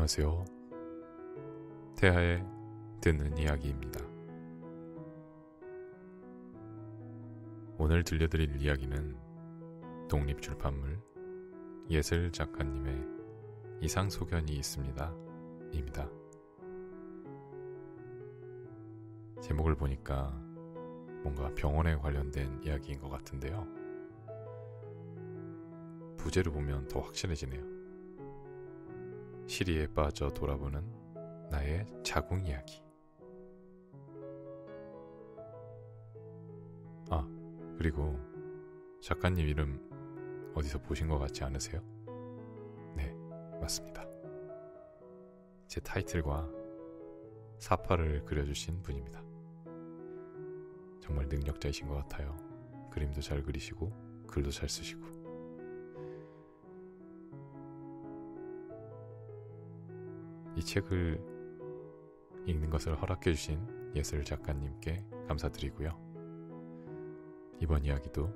안녕하세요. 태하의 듣는 이야기입니다. 오늘 들려드릴 이야기는 독립출판물 예슬 작가님의 이상소견이 있습니다 입니다. 제목을 보니까 뭔가 병원에 관련된 이야기인 것 같은데요. 부제를 보면 더 확실해지네요. 시리에 빠져 돌아보는 나의 자궁 이야기. 그리고 작가님 이름 어디서 보신 것 같지 않으세요? 네, 맞습니다. 제 타이틀과 사파를 그려주신 분입니다. 정말 능력자이신 것 같아요. 그림도 잘 그리시고 글도 잘 쓰시고. 이 책을 읽는 것을 허락해 주신 예슬 작가님께 감사드리고요. 이번 이야기도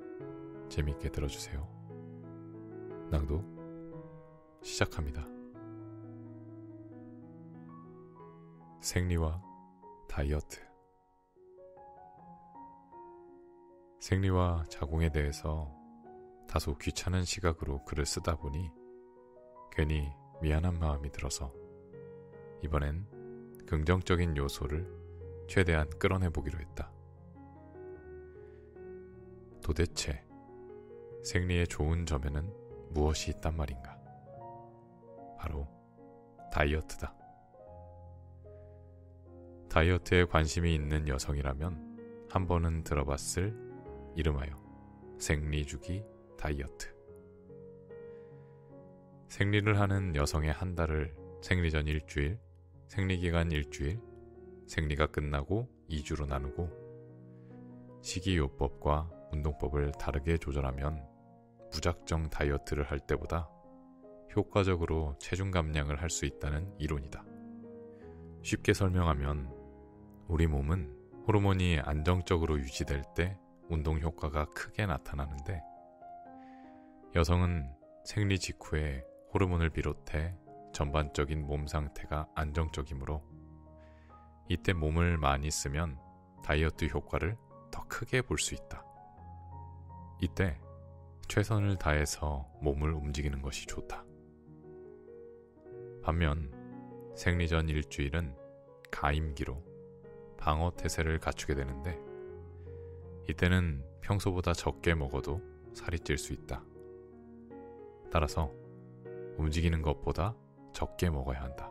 재미있게 들어주세요. 낭독 시작합니다. 생리와 다이어트. 생리와 자궁에 대해서 다소 귀찮은 시각으로 글을 쓰다 보니 괜히 미안한 마음이 들어서 이번엔 긍정적인 요소를 최대한 끌어내보기로 했다. 도대체 생리의 좋은 점에는 무엇이 있단 말인가? 바로 다이어트다. 다이어트에 관심이 있는 여성이라면 한 번은 들어봤을 이름하여 생리주기 다이어트. 생리를 하는 여성의 한 달을 생리 전 일주일, 생리기간 일주일, 생리가 끝나고 2주로 나누고 식이요법과 운동법을 다르게 조절하면 무작정 다이어트를 할 때보다 효과적으로 체중 감량을 할 수 있다는 이론이다. 쉽게 설명하면 우리 몸은 호르몬이 안정적으로 유지될 때 운동 효과가 크게 나타나는데 여성은 생리 직후에 호르몬을 비롯해 전반적인 몸 상태가 안정적이므로 이때 몸을 많이 쓰면 다이어트 효과를 더 크게 볼 수 있다. 이때 최선을 다해서 몸을 움직이는 것이 좋다. 반면 생리 전 일주일은 가임기로 방어 태세를 갖추게 되는데 이때는 평소보다 적게 먹어도 살이 찔 수 있다. 따라서 움직이는 것보다 적게 먹어야 한다.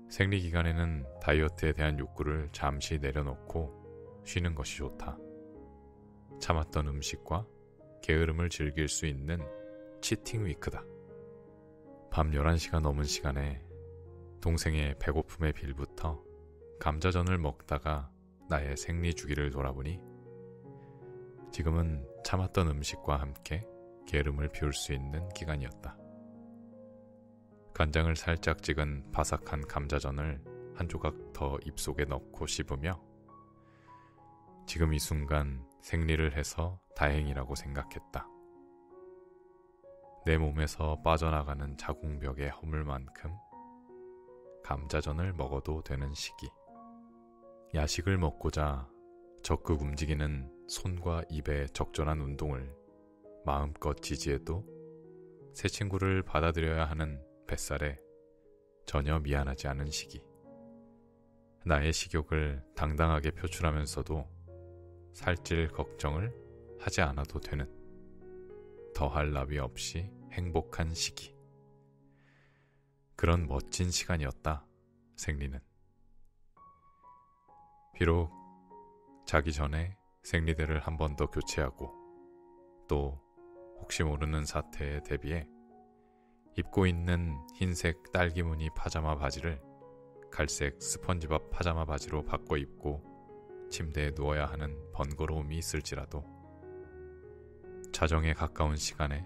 생리 기간에는 다이어트에 대한 욕구를 잠시 내려놓고 쉬는 것이 좋다. 참았던 음식과 게으름을 즐길 수 있는 치팅 위크다. 밤 11시가 넘은 시간에 동생의 배고픔의 빌부터 감자전을 먹다가 나의 생리 주기를 돌아보니 지금은 참았던 음식과 함께 게으름을 피울 수 있는 기간이었다. 간장을 살짝 찍은 바삭한 감자전을 한 조각 더 입속에 넣고 씹으며 지금 이 순간 생리를 해서 다행이라고 생각했다. 내 몸에서 빠져나가는 자궁벽의 허물만큼 감자전을 먹어도 되는 시기. 야식을 먹고자 적극 움직이는 손과 입의 적절한 운동을 마음껏 지지해도 새 친구를 받아들여야 하는 뱃살에 전혀 미안하지 않은 시기. 나의 식욕을 당당하게 표출하면서도 살찔 걱정을 하지 않아도 되는 더할 나위 없이 행복한 시기. 그런 멋진 시간이었다, 생리는. 비록 자기 전에 생리대를 한 번 더 교체하고 또 혹시 모르는 사태에 대비해 입고 있는 흰색 딸기 무늬 파자마 바지를 갈색 스펀지밥 파자마 바지로 바꿔 입고 침대에 누워야 하는 번거로움이 있을지라도 자정에 가까운 시간에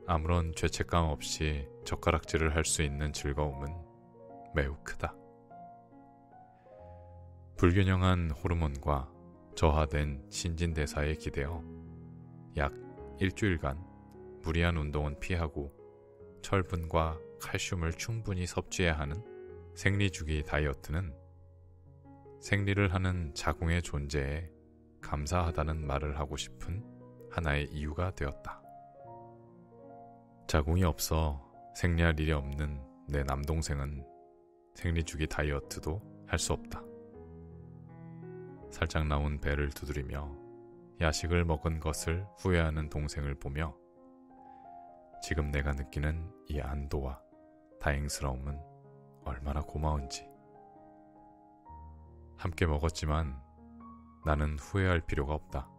아무런 죄책감 없이 젓가락질을 할 수 있는 즐거움은 매우 크다. 불균형한 호르몬과 저하된 신진대사에 기대어 약 일주일간 무리한 운동은 피하고 철분과 칼슘을 충분히 섭취해야 하는 생리주기 다이어트는 생리를 하는 자궁의 존재에 감사하다는 말을 하고 싶은 하나의 이유가 되었다. 자궁이 없어 생리할 일이 없는 내 남동생은 생리주기 다이어트도 할 수 없다. 살짝 나온 배를 두드리며 야식을 먹은 것을 후회하는 동생을 보며 지금 내가 느끼는 이 안도와 다행스러움은 얼마나 고마운지. 함께 먹었지만 나는 후회할 필요가 없다.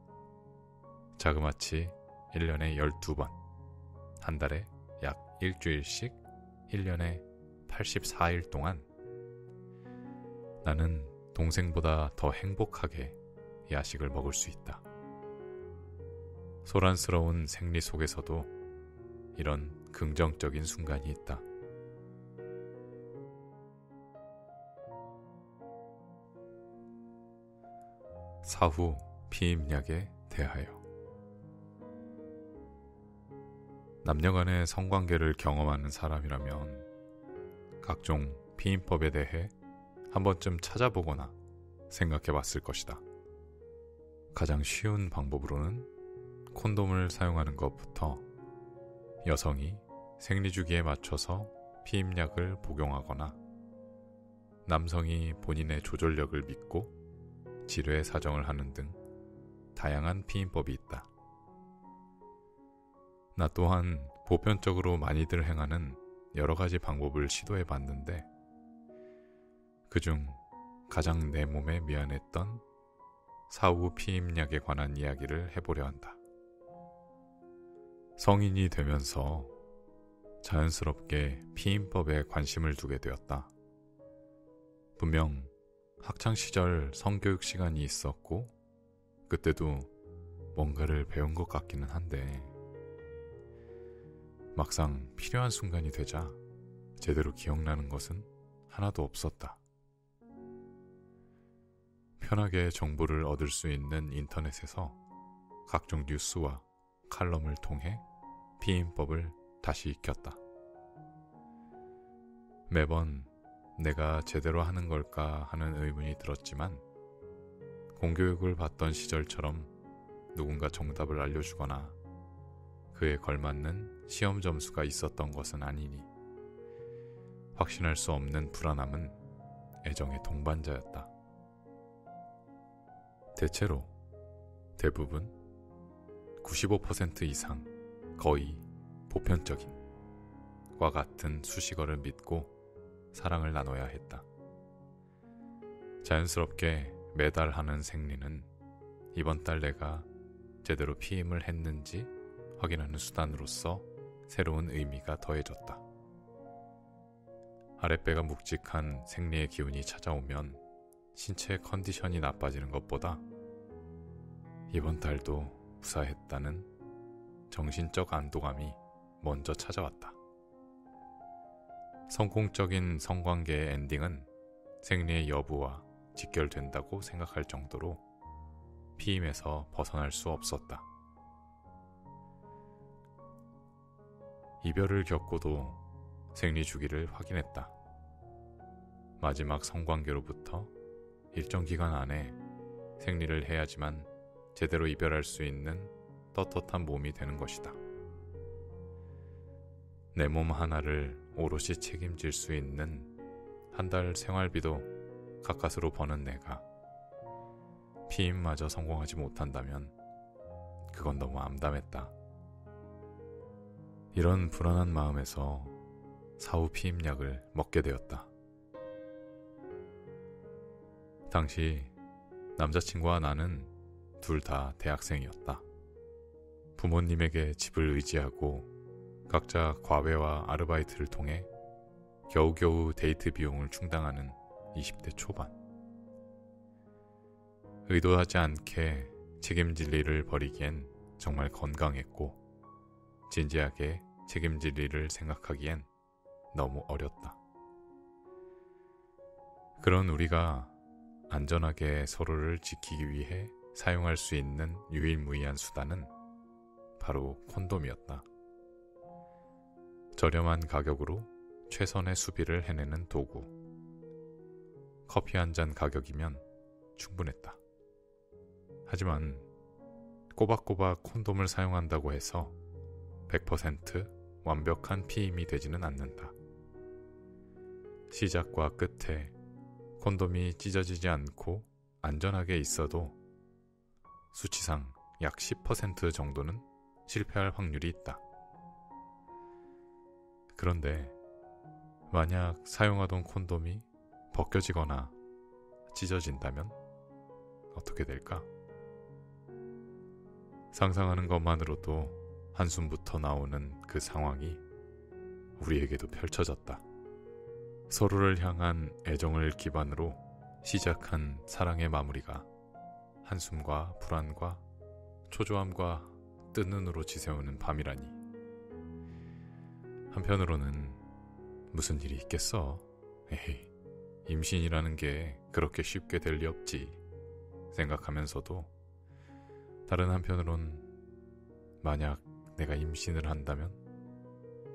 자그마치 1년에 12번, 한 달에 약 일주일씩 1년에 84일 동안 나는 동생보다 더 행복하게 야식을 먹을 수 있다. 소란스러운 생리 속에서도 이런 긍정적인 순간이 있다. 사후 피임약에 대하여. 남녀간의 성관계를 경험하는 사람이라면 각종 피임법에 대해 한 번쯤 찾아보거나 생각해 봤을 것이다. 가장 쉬운 방법으로는 콘돔을 사용하는 것부터 여성이 생리주기에 맞춰서 피임약을 복용하거나 남성이 본인의 조절력을 믿고 지뢰 사정을 하는 등 다양한 피임법이 있다. 나 또한 보편적으로 많이들 행하는 여러 가지 방법을 시도해 봤는데 그중 가장 내 몸에 미안했던 사후 피임약에 관한 이야기를 해보려 한다. 성인이 되면서 자연스럽게 피임법에 관심을 두게 되었다. 분명 학창시절 성교육 시간이 있었고 그때도 뭔가를 배운 것 같기는 한데 막상 필요한 순간이 되자 제대로 기억나는 것은 하나도 없었다. 편하게 정보를 얻을 수 있는 인터넷에서 각종 뉴스와 칼럼을 통해 피임법을 다시 익혔다. 매번 내가 제대로 하는 걸까 하는 의문이 들었지만 공교육을 받던 시절처럼 누군가 정답을 알려주거나 그에 걸맞는 시험 점수가 있었던 것은 아니니 확신할 수 없는 불안함은 애정의 동반자였다. 대체로 대부분 95% 이상 거의 보편적인 과 같은 수식어를 믿고 사랑을 나눠야 했다. 자연스럽게 매달 하는 생리는 이번 달 내가 제대로 피임을 했는지 확인하는 수단으로서 새로운 의미가 더해졌다. 아랫배가 묵직한 생리의 기운이 찾아오면 신체 컨디션이 나빠지는 것보다 이번 달도 무사했다는 정신적 안도감이 먼저 찾아왔다. 성공적인 성관계의 엔딩은 생리의 여부와 직결된다고 생각할 정도로 피임에서 벗어날 수 없었다. 이별을 겪고도 생리 주기를 확인했다. 마지막 성관계로부터 일정 기간 안에 생리를 해야지만 제대로 이별할 수 있는 떳떳한 몸이 되는 것이다. 내 몸 하나를 오롯이 책임질 수 있는 한 달 생활비도 가까스로 버는 내가 피임마저 성공하지 못한다면 그건 너무 암담했다. 이런 불안한 마음에서 사후 피임약을 먹게 되었다. 당시 남자친구와 나는 둘 다 대학생이었다. 부모님에게 집을 의지하고 각자 과외와 아르바이트를 통해 겨우겨우 데이트 비용을 충당하는 20대 초반. 의도하지 않게 책임질 일을 벌이기엔 정말 건강했고 진지하게 책임질 일을 생각하기엔 너무 어렸다. 그런 우리가 안전하게 서로를 지키기 위해 사용할 수 있는 유일무이한 수단은 바로 콘돔이었다. 저렴한 가격으로 최선의 수비를 해내는 도구. 커피 한 잔 가격이면 충분했다. 하지만 꼬박꼬박 콘돔을 사용한다고 해서 100% 완벽한 피임이 되지는 않는다. 시작과 끝에 콘돔이 찢어지지 않고 안전하게 있어도 수치상 약 10% 정도는 실패할 확률이 있다. 그런데 만약 사용하던 콘돔이 벗겨지거나 찢어진다면 어떻게 될까? 상상하는 것만으로도 한숨부터 나오는 그 상황이 우리에게도 펼쳐졌다. 서로를 향한 애정을 기반으로 시작한 사랑의 마무리가 한숨과 불안과 초조함과 뜬 눈으로 지새우는 밤이라니. 한편으로는 무슨 일이 있겠어? 에이, 임신이라는 게 그렇게 쉽게 될 리 없지 생각하면서도 다른 한편으론 만약 내가 임신을 한다면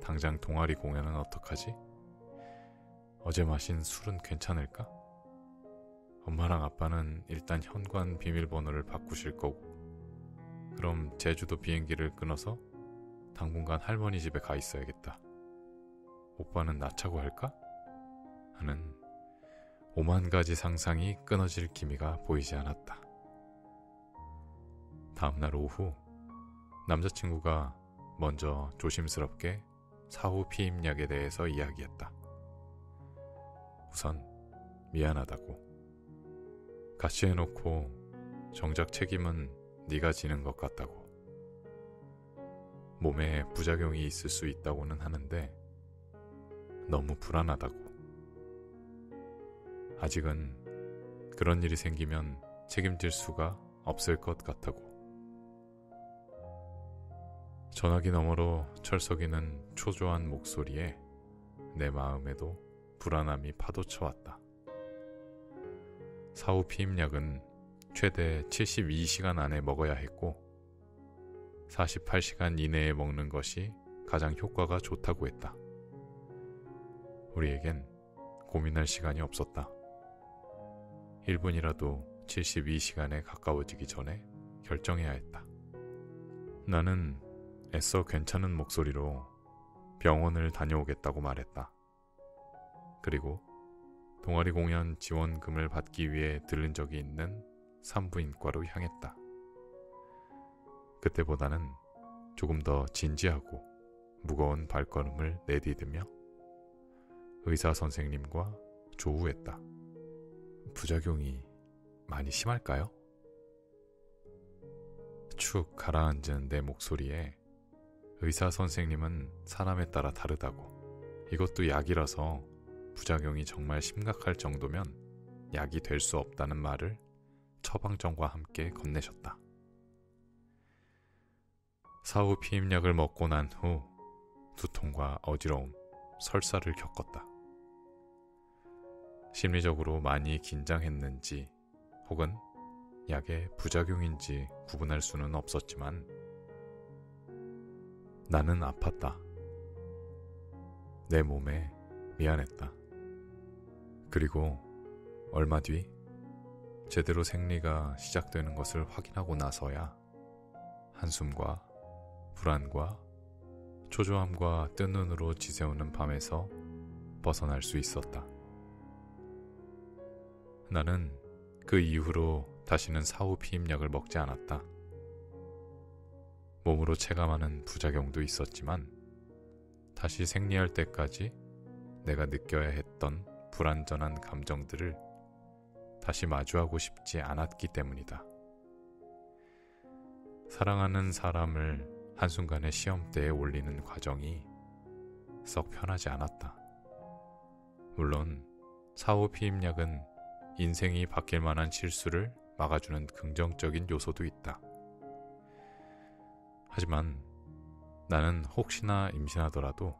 당장 동아리 공연은 어떡하지? 어제 마신 술은 괜찮을까? 엄마랑 아빠는 일단 현관 비밀번호를 바꾸실 거고 그럼 제주도 비행기를 끊어서 당분간 할머니 집에 가 있어야겠다. 오빠는 나 차고 할까? 하는 오만 가지 상상이 끊어질 기미가 보이지 않았다. 다음날 오후 남자친구가 먼저 조심스럽게 사후 피임약에 대해서 이야기했다. 우선 미안하다고. 같이 해놓고 정작 책임은 네가 지는 것 같다고. 몸에 부작용이 있을 수 있다고는 하는데 너무 불안하다고. 아직은 그런 일이 생기면 책임질 수가 없을 것 같다고. 전화기 너머로 철썩이는 초조한 목소리에 내 마음에도 불안함이 파도쳐왔다. 사후 피임약은 최대 72시간 안에 먹어야 했고 48시간 이내에 먹는 것이 가장 효과가 좋다고 했다. 우리에겐 고민할 시간이 없었다. 1분이라도 72시간에 가까워지기 전에 결정해야 했다. 나는 애써 괜찮은 목소리로 병원을 다녀오겠다고 말했다. 그리고 동아리 공연 지원금을 받기 위해 들른 적이 있는 산부인과로 향했다. 그때보다는 조금 더 진지하고 무거운 발걸음을 내디디며 의사 선생님과 조우했다. 부작용이 많이 심할까요? 축 가라앉은 내 목소리에 의사 선생님은 사람에 따라 다르다고. 이것도 약이라서 부작용이 정말 심각할 정도면 약이 될 수 없다는 말을 처방전과 함께 건네셨다. 사후 피임약을 먹고 난 후 두통과 어지러움, 설사를 겪었다. 심리적으로 많이 긴장했는지 혹은 약의 부작용인지 구분할 수는 없었지만 나는 아팠다. 내 몸에 미안했다. 그리고 얼마 뒤 제대로 생리가 시작되는 것을 확인하고 나서야 한숨과 불안과 초조함과 뜬 눈으로 지새우는 밤에서 벗어날 수 있었다. 나는 그 이후로 다시는 사후 피임약을 먹지 않았다. 몸으로 체감하는 부작용도 있었지만 다시 생리할 때까지 내가 느껴야 했던 불완전한 감정들을 다시 마주하고 싶지 않았기 때문이다. 사랑하는 사람을 한순간에 시험대에 올리는 과정이 썩 편하지 않았다. 물론 사후 피임약은 인생이 바뀔 만한 실수를 막아주는 긍정적인 요소도 있다. 하지만 나는 혹시나 임신하더라도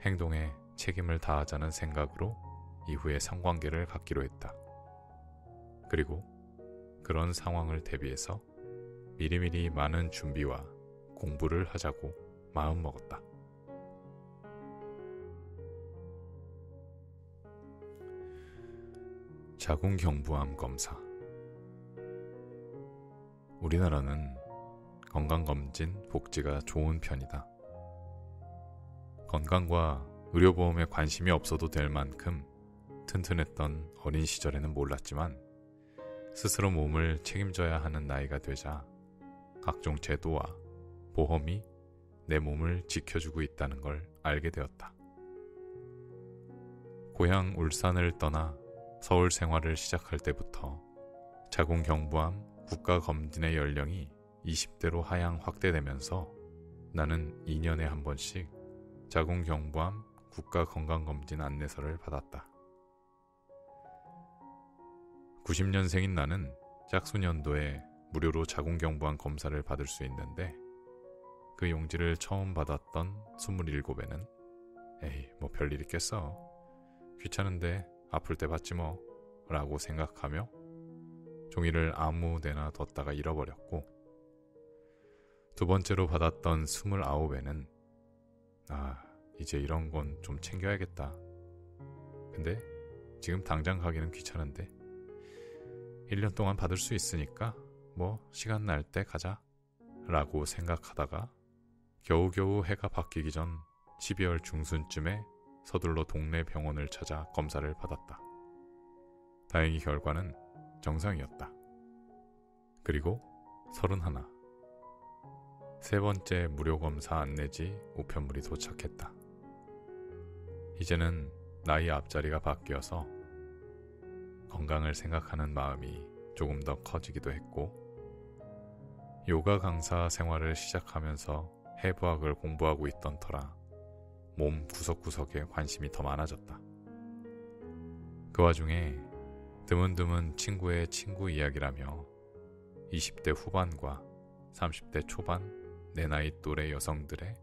행동에 책임을 다하자는 생각으로 이후에 성관계를 갖기로 했다. 그리고 그런 상황을 대비해서 미리미리 많은 준비와 공부를 하자고 마음먹었다. 자궁경부암 검사. 우리나라는 건강검진 복지가 좋은 편이다. 건강과 의료보험에 관심이 없어도 될 만큼 튼튼했던 어린 시절에는 몰랐지만 스스로 몸을 책임져야 하는 나이가 되자 각종 제도와 보험이 내 몸을 지켜주고 있다는 걸 알게 되었다. 고향 울산을 떠나 서울 생활을 시작할 때부터 자궁경부암 국가검진의 연령이 20대로 하향 확대되면서 나는 2년에 한 번씩 자궁경부암 국가건강검진 안내서를 받았다. 90년생인 나는 짝수년도에 무료로 자궁경부암 검사를 받을 수 있는데 그 용지를 처음 받았던 27에는 에이 뭐 별일 있겠어, 귀찮은데 아플 때 받지 뭐 라고 생각하며 종이를 아무 데나 뒀다가 잃어버렸고, 두 번째로 받았던 29에는 이제 이런 건 좀 챙겨야겠다, 근데 지금 당장 가기는 귀찮은데 1년 동안 받을 수 있으니까 뭐 시간 날 때 가자 라고 생각하다가 겨우겨우 해가 바뀌기 전 12월 중순쯤에 서둘러 동네 병원을 찾아 검사를 받았다. 다행히 결과는 정상이었다. 그리고 31, 세 번째 무료 검사 안내지 우편물이 도착했다. 이제는 나이 앞자리가 바뀌어서 건강을 생각하는 마음이 조금 더 커지기도 했고, 요가 강사 생활을 시작하면서 해부학을 공부하고 있던 터라 몸 구석구석에 관심이 더 많아졌다. 그 와중에 드문드문 친구의 친구 이야기라며 20대 후반과 30대 초반 내 나이 또래 여성들의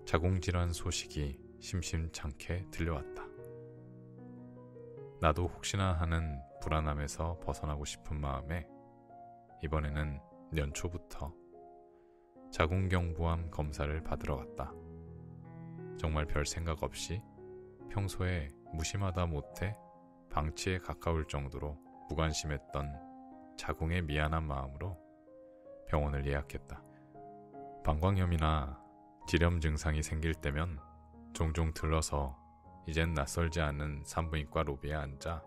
자궁질환 소식이 심심찮게 들려왔다. 나도 혹시나 하는 불안함에서 벗어나고 싶은 마음에 이번에는 연초부터 자궁경부암 검사를 받으러 갔다. 정말 별 생각 없이 평소에 무심하다 못해 방치에 가까울 정도로 무관심했던 자궁에 미안한 마음으로 병원을 예약했다. 방광염이나 지렴 증상이 생길 때면 종종 들러서 이젠 낯설지 않은 산부인과 로비에 앉아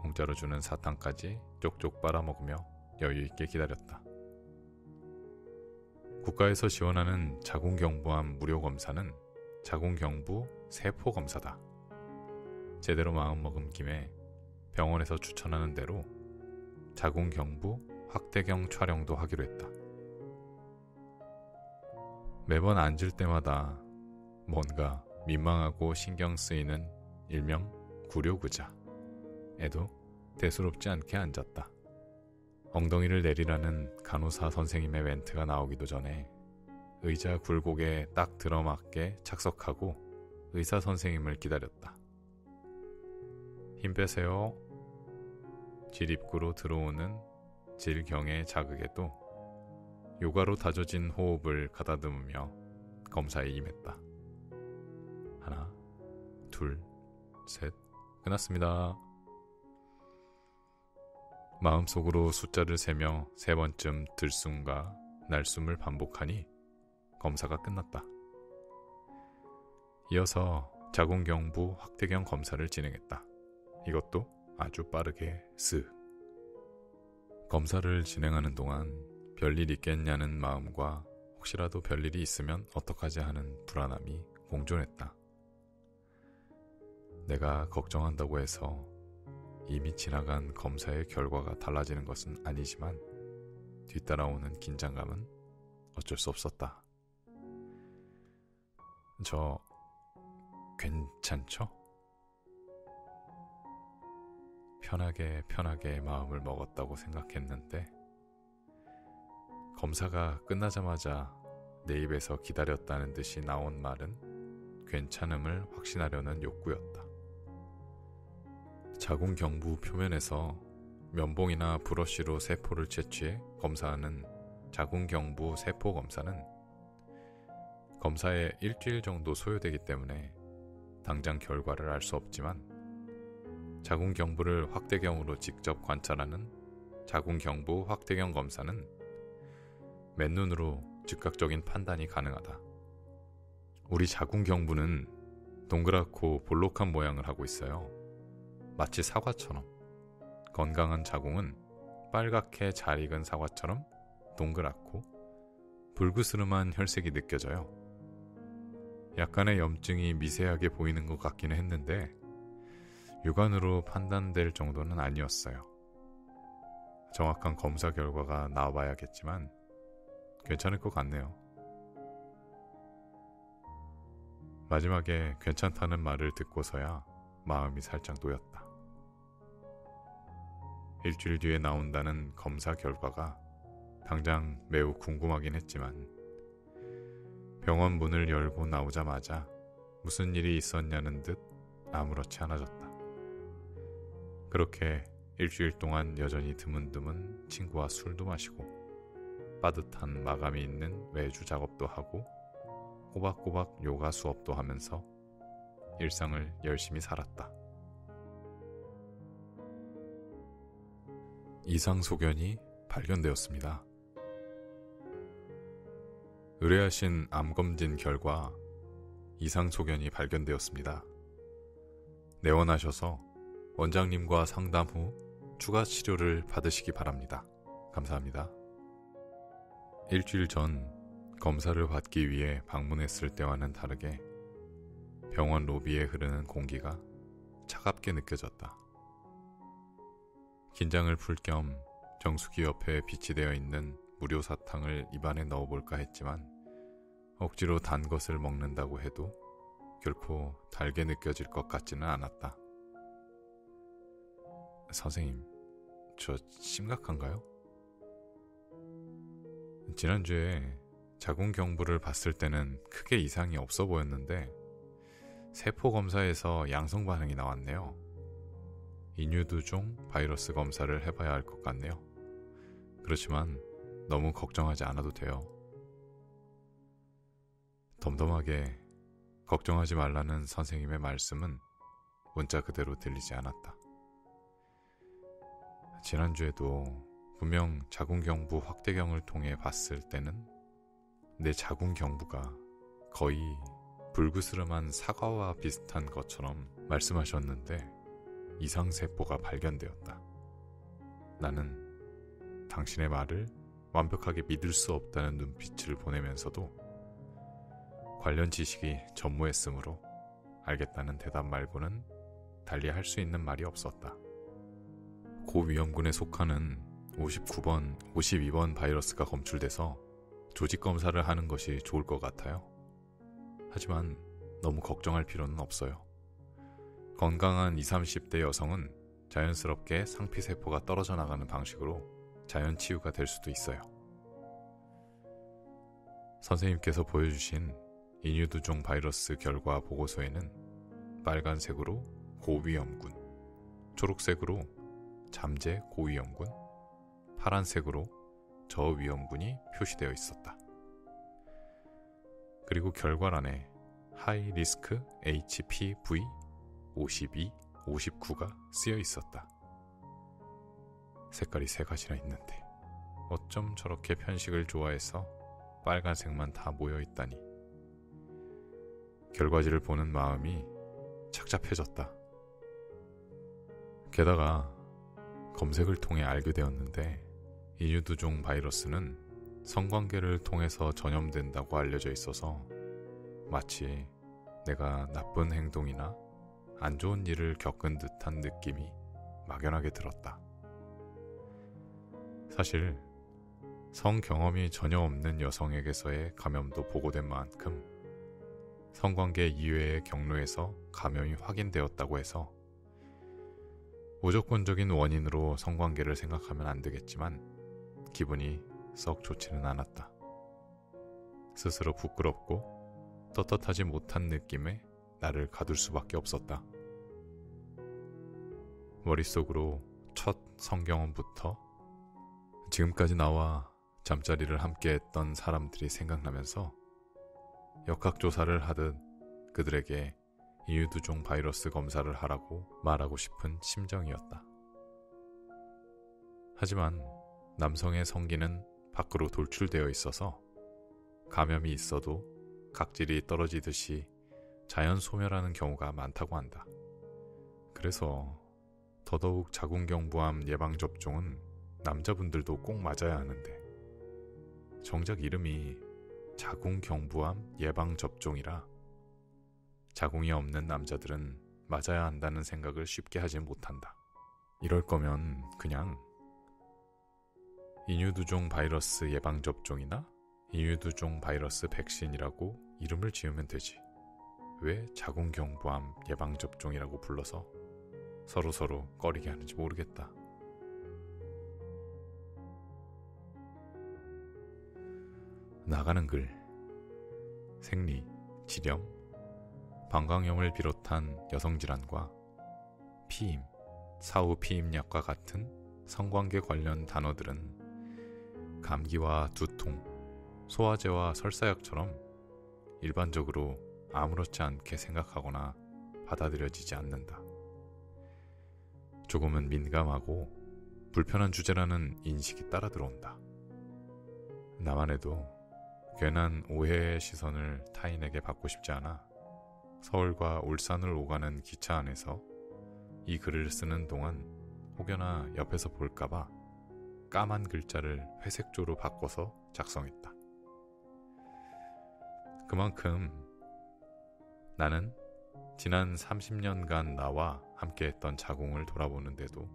공짜로 주는 사탕까지 쪽쪽 빨아먹으며 여유있게 기다렸다. 국가에서 지원하는 자궁경부암 무료 검사는 자궁경부 세포 검사다. 제대로 마음먹은 김에 병원에서 추천하는 대로 자궁경부 확대경 촬영도 하기로 했다. 매번 앉을 때마다 뭔가 민망하고 신경 쓰이는 일명 구료구자에도 대수롭지 않게 앉았다. 엉덩이를 내리라는 간호사 선생님의 멘트가 나오기도 전에 의자 굴곡에 딱 들어맞게 착석하고 의사 선생님을 기다렸다. 힘 빼세요. 질입구로 들어오는 질경의 자극에도 요가로 다져진 호흡을 가다듬으며 검사에 임했다. 하나, 둘, 셋, 끝났습니다. 마음속으로 숫자를 세며 세 번쯤 들숨과 날숨을 반복하니 검사가 끝났다. 이어서 자궁경부 확대경 검사를 진행했다. 이것도 아주 빠르게 쓱. 검사를 진행하는 동안 별일 있겠냐는 마음과 혹시라도 별일이 있으면 어떡하지 하는 불안함이 공존했다. 내가 걱정한다고 해서 이미 지나간 검사의 결과가 달라지는 것은 아니지만 뒤따라오는 긴장감은 어쩔 수 없었다. 저 괜찮죠? 편하게 마음을 먹었다고 생각했는데 검사가 끝나자마자 내 입에서 기다렸다는 듯이 나온 말은 괜찮음을 확신하려는 욕구였다. 자궁경부 표면에서 면봉이나 브러쉬로 세포를 채취해 검사하는 자궁경부 세포 검사는 검사에 일주일 정도 소요되기 때문에 당장 결과를 알 수 없지만 자궁경부를 확대경으로 직접 관찰하는 자궁경부 확대경 검사는 맨눈으로 즉각적인 판단이 가능하다. 우리 자궁경부는 동그랗고 볼록한 모양을 하고 있어요. 마치 사과처럼. 건강한 자궁은 빨갛게 잘 익은 사과처럼 동그랗고 불그스름한 혈색이 느껴져요. 약간의 염증이 미세하게 보이는 것 같기는 했는데 육안으로 판단될 정도는 아니었어요. 정확한 검사 결과가 나와봐야겠지만 괜찮을 것 같네요. 마지막에 괜찮다는 말을 듣고서야 마음이 살짝 놓였다. 일주일 뒤에 나온다는 검사 결과가 당장 매우 궁금하긴 했지만 병원 문을 열고 나오자마자 무슨 일이 있었냐는 듯 아무렇지 않아졌다. 그렇게 일주일 동안 여전히 드문드문 친구와 술도 마시고 빠듯한 마감이 있는 외주 작업도 하고 꼬박꼬박 요가 수업도 하면서 일상을 열심히 살았다. 이상소견이 발견되었습니다. 의뢰하신 암검진 결과 이상소견이 발견되었습니다. 내원하셔서 원장님과 상담 후 추가 치료를 받으시기 바랍니다. 감사합니다. 일주일 전 검사를 받기 위해 방문했을 때와는 다르게 병원 로비에 흐르는 공기가 차갑게 느껴졌다. 긴장을 풀 겸 정수기 옆에 비치되어 있는 무료 사탕을 입안에 넣어볼까 했지만 억지로 단 것을 먹는다고 해도 결코 달게 느껴질 것 같지는 않았다. 선생님, 저 심각한가요? 지난주에 자궁경부를 봤을 때는 크게 이상이 없어 보였는데 세포 검사에서 양성 반응이 나왔네요. 인유두종 바이러스 검사를 해봐야 할 것 같네요. 그렇지만 너무 걱정하지 않아도 돼요. 덤덤하게 걱정하지 말라는 선생님의 말씀은 문자 그대로 들리지 않았다. 지난주에도 분명 자궁경부 확대경을 통해 봤을 때는 내 자궁경부가 거의 불그스름한 사과와 비슷한 것처럼 말씀하셨는데 이상세포가 발견되었다. 나는 당신의 말을 완벽하게 믿을 수 없다는 눈빛을 보내면서도 관련 지식이 전무했으므로 알겠다는 대답 말고는 달리 할 수 있는 말이 없었다. 고위험군에 속하는 59번, 52번 바이러스가 검출돼서 조직 검사를 하는 것이 좋을 것 같아요. 하지만 너무 걱정할 필요는 없어요. 건강한 20, 30대 여성은 자연스럽게 상피세포가 떨어져 나가는 방식으로 자연 치유가 될 수도 있어요. 선생님께서 보여주신 인유두종 바이러스 결과 보고서에는 빨간색으로 고위험군, 초록색으로 잠재 고위험군, 파란색으로 저위험군이 표시되어 있었다. 그리고 결과란에 하이 리스크 HPV 52, 59가 쓰여 있었다. 색깔이 3가지나 있는데 어쩜 저렇게 편식을 좋아해서 빨간색만 다 모여 있다니. 결과지를 보는 마음이 착잡해졌다. 게다가 검색을 통해 알게 되었는데 인유두종 바이러스는 성관계를 통해서 전염된다고 알려져 있어서 마치 내가 나쁜 행동이나 안 좋은 일을 겪은 듯한 느낌이 막연하게 들었다. 사실 성 경험이 전혀 없는 여성에게서의 감염도 보고된 만큼 성관계 이외의 경로에서 감염이 확인되었다고 해서 무조건적인 원인으로 성관계를 생각하면 안 되겠지만 기분이 썩 좋지는 않았다. 스스로 부끄럽고 떳떳하지 못한 느낌에 나를 가둘 수밖에 없었다. 머릿속으로 첫 성경험부터 지금까지 나와 잠자리를 함께 했던 사람들이 생각나면서 역학조사를 하듯 그들에게 이유두종 바이러스 검사를 하라고 말하고 싶은 심정이었다. 하지만 남성의 성기는 밖으로 돌출되어 있어서 감염이 있어도 각질이 떨어지듯이 자연 소멸하는 경우가 많다고 한다. 그래서 더더욱 자궁경부암 예방접종은 남자분들도 꼭 맞아야 하는데 정작 이름이 자궁경부암 예방접종이라 자궁이 없는 남자들은 맞아야 한다는 생각을 쉽게 하지 못한다. 이럴 거면 그냥 이유두종 바이러스 예방접종이나 이유두종 바이러스 백신이라고 이름을 지으면 되지. 왜 자궁경부암 예방접종이라고 불러서 서로 꺼리게 하는지 모르겠다. 나가는 글. 생리, 지렴, 방광염을 비롯한 여성질환과 피임, 사후피임약과 같은 성관계 관련 단어들은 감기와 두통, 소화제와 설사약처럼 일반적으로 아무렇지 않게 생각하거나 받아들여지지 않는다. 조금은 민감하고 불편한 주제라는 인식이 따라 들어온다. 나만 해도 괜한 오해의 시선을 타인에게 받고 싶지 않아 서울과 울산을 오가는 기차 안에서 이 글을 쓰는 동안 혹여나 옆에서 볼까봐 까만 글자를 회색조로 바꿔서 작성했다. 그만큼 나는 지난 30년간 나와 함께했던 자궁을 돌아보는데도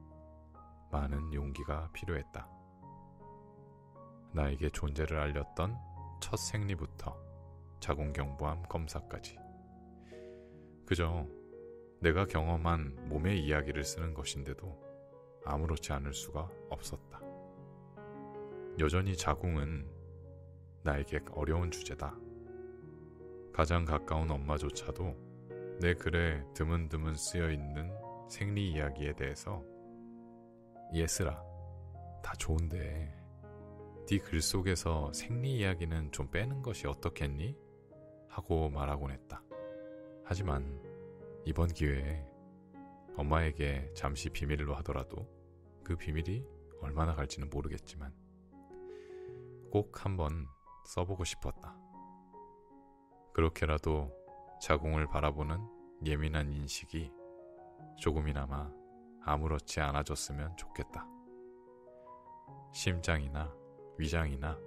많은 용기가 필요했다. 나에게 존재를 알렸던 첫 생리부터 자궁경부암 검사까지 그저 내가 경험한 몸의 이야기를 쓰는 것인데도 아무렇지 않을 수가 없었다. 여전히 자궁은 나에게 어려운 주제다. 가장 가까운 엄마조차도 내 글에 드문드문 쓰여있는 생리 이야기에 대해서 예슬아, 다 좋은데 네 글 속에서 생리 이야기는 좀 빼는 것이 어떻겠니? 하고 말하곤 했다. 하지만 이번 기회에 엄마에게 잠시 비밀로 하더라도 그 비밀이 얼마나 갈지는 모르겠지만 꼭 한번 써보고 싶었다. 그렇게라도 자궁을 바라보는 예민한 인식이 조금이나마 아무렇지 않아졌으면 좋겠다. 심장이나 위장이나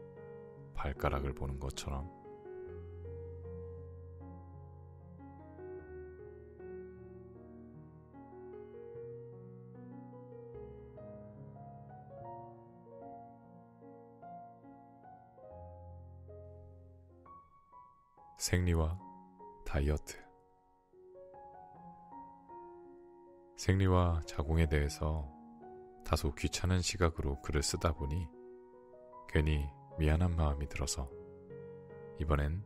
발가락을 보는 것처럼. 생리와 다이어트. 생리와 자궁에 대해서 다소 귀찮은 시각으로 글을 쓰다 보니 괜히 미안한 마음이 들어서 이번엔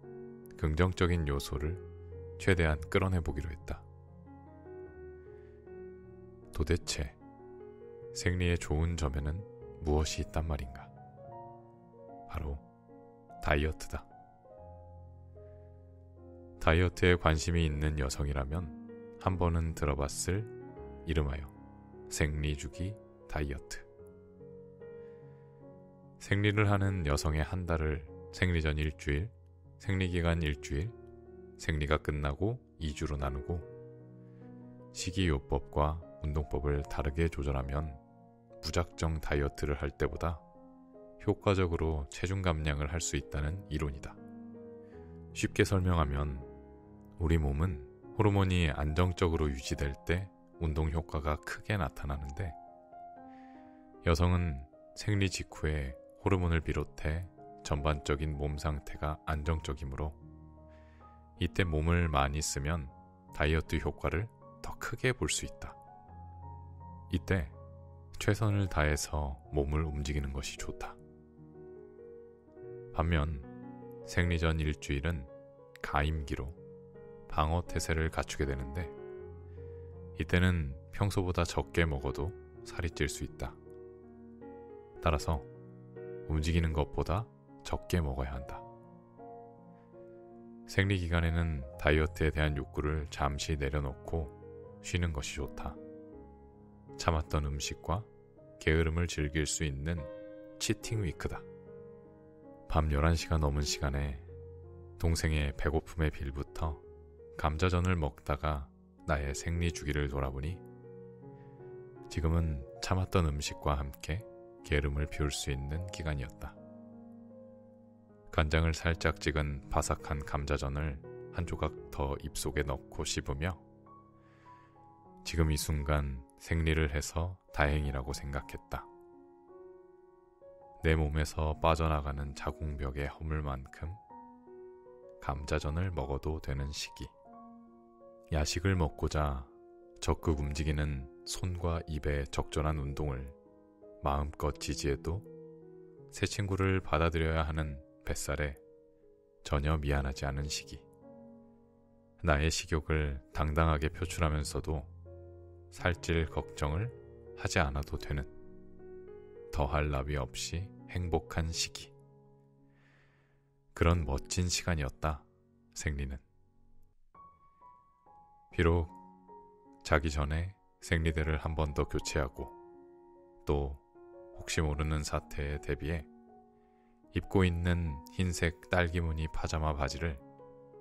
긍정적인 요소를 최대한 끌어내보기로 했다. 도대체 생리의 좋은 점에는 무엇이 있단 말인가? 바로 다이어트다. 다이어트에 관심이 있는 여성이라면 한 번은 들어봤을 이름하여 생리주기 다이어트. 생리를 하는 여성의 한 달을 생리 전 일주일, 생리기간 일주일, 생리가 끝나고 2주로 나누고 식이요법과 운동법을 다르게 조절하면 무작정 다이어트를 할 때보다 효과적으로 체중 감량을 할 수 있다는 이론이다. 쉽게 설명하면 우리 몸은 호르몬이 안정적으로 유지될 때 운동 효과가 크게 나타나는데 여성은 생리 직후에 호르몬을 비롯해 전반적인 몸 상태가 안정적이므로 이때 몸을 많이 쓰면 다이어트 효과를 더 크게 볼 수 있다. 이때 최선을 다해서 몸을 움직이는 것이 좋다. 반면 생리 전 일주일은 가임기로 방어 태세를 갖추게 되는데 이때는 평소보다 적게 먹어도 살이 찔 수 있다. 따라서 움직이는 것보다 적게 먹어야 한다. 생리 기간에는 다이어트에 대한 욕구를 잠시 내려놓고 쉬는 것이 좋다. 참았던 음식과 게으름을 즐길 수 있는 치팅 위크다. 밤 11시가 넘은 시간에 동생의 배고픔의 빌부터 감자전을 먹다가 나의 생리 주기를 돌아보니 지금은 참았던 음식과 함께 게으름을 피울 수 있는 기간이었다. 간장을 살짝 찍은 바삭한 감자전을 한 조각 더 입속에 넣고 씹으며 지금 이 순간 생리를 해서 다행이라고 생각했다. 내 몸에서 빠져나가는 자궁벽의 허물만큼 감자전을 먹어도 되는 시기. 야식을 먹고자 적극 움직이는 손과 입의 적절한 운동을 마음껏 지지해도 새 친구를 받아들여야 하는 뱃살에 전혀 미안하지 않은 시기. 나의 식욕을 당당하게 표출하면서도 살찔 걱정을 하지 않아도 되는 더할 나위 없이 행복한 시기. 그런 멋진 시간이었다, 생리는. 비록 자기 전에 생리대를 한 번 더 교체하고 또 혹시 모르는 사태에 대비해 입고 있는 흰색 딸기 무늬 파자마 바지를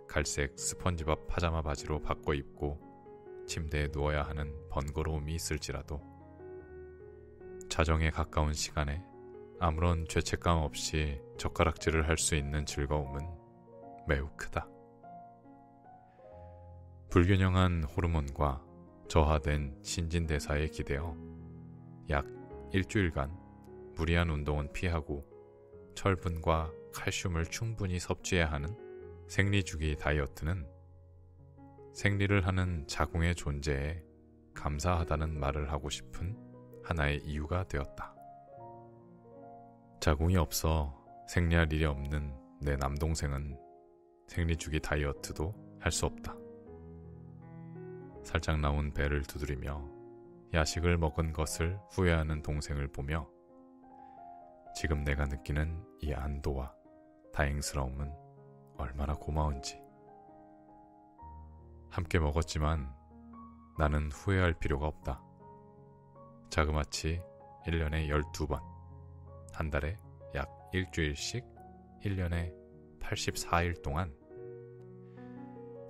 갈색 스펀지밥 파자마 바지로 바꿔 입고 침대에 누워야 하는 번거로움이 있을지라도 자정에 가까운 시간에 아무런 죄책감 없이 젓가락질을 할 수 있는 즐거움은 매우 크다. 불균형한 호르몬과 저하된 신진대사에 기대어 약 일주일간 무리한 운동은 피하고 철분과 칼슘을 충분히 섭취해야 하는 생리주기 다이어트는 생리를 하는 자궁의 존재에 감사하다는 말을 하고 싶은 하나의 이유가 되었다. 자궁이 없어 생리할 일이 없는 내 남동생은 생리주기 다이어트도 할 수 없다. 살짝 나온 배를 두드리며 야식을 먹은 것을 후회하는 동생을 보며 지금 내가 느끼는 이 안도와 다행스러움은 얼마나 고마운지. 함께 먹었지만 나는 후회할 필요가 없다. 자그마치 1년에 12번, 한 달에 약 일주일씩 1년에 84일 동안